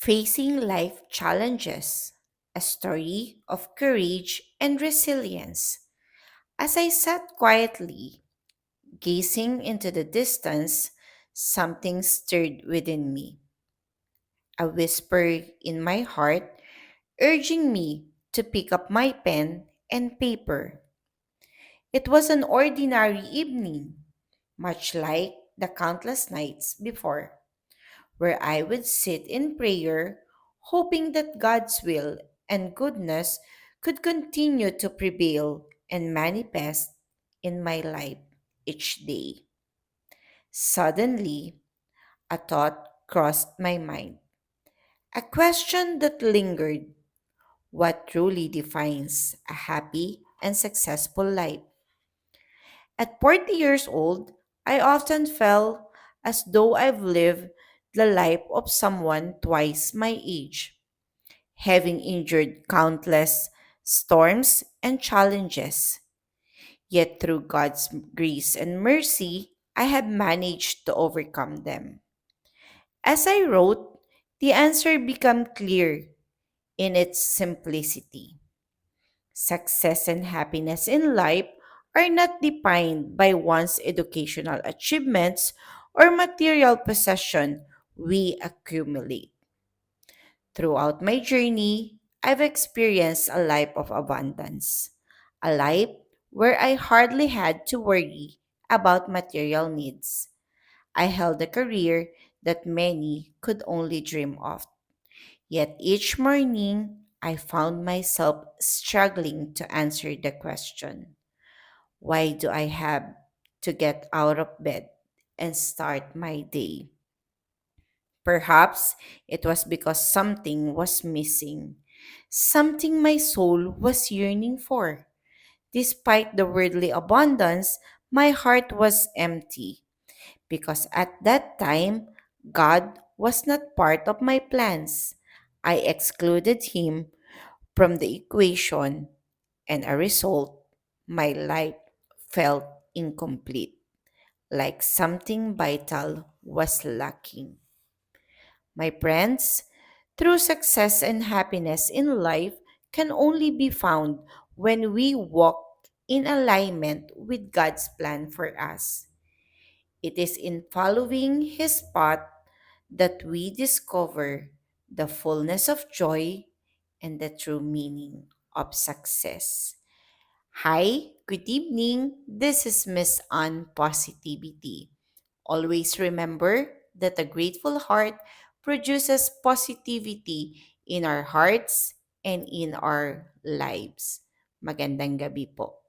Facing Life Challenges, a story of courage and resilience. As I sat quietly, gazing into the distance, something stirred within me. A whisper in my heart urging me to pick up my pen and paper. It was an ordinary evening, much like the countless nights before, where I would sit in prayer, hoping that God's will and goodness could continue to prevail and manifest in my life each day. Suddenly, a thought crossed my mind, a question that lingered: what truly defines a happy and successful life? At 40 years old, I often felt as though I've lived the life of someone twice my age, having endured countless storms and challenges. Yet through God's grace and mercy, I have managed to overcome them. As I wrote, the answer became clear in its simplicity. Success and happiness in life are not defined by one's educational achievements or material possession we accumulate. Throughout my journey, I've experienced a life of abundance, a life where I hardly had to worry about material needs. I held a career that many could only dream of. Yet each morning, I found myself struggling to answer the question: why do I have to get out of bed and start my day? Perhaps it was because something was missing, something my soul was yearning for. Despite the worldly abundance, my heart was empty because at that time, God was not part of my plans. I excluded Him from the equation, and a result, my life felt incomplete, like something vital was lacking. My friends, true success and happiness in life can only be found when we walk in alignment with God's plan for us. It is in following His path that we discover the fullness of joy and the true meaning of success. Hi, good evening. This is Miss Ann Positivity. Always remember that a grateful heart produces positivity in our hearts and in our lives. Magandang gabi po.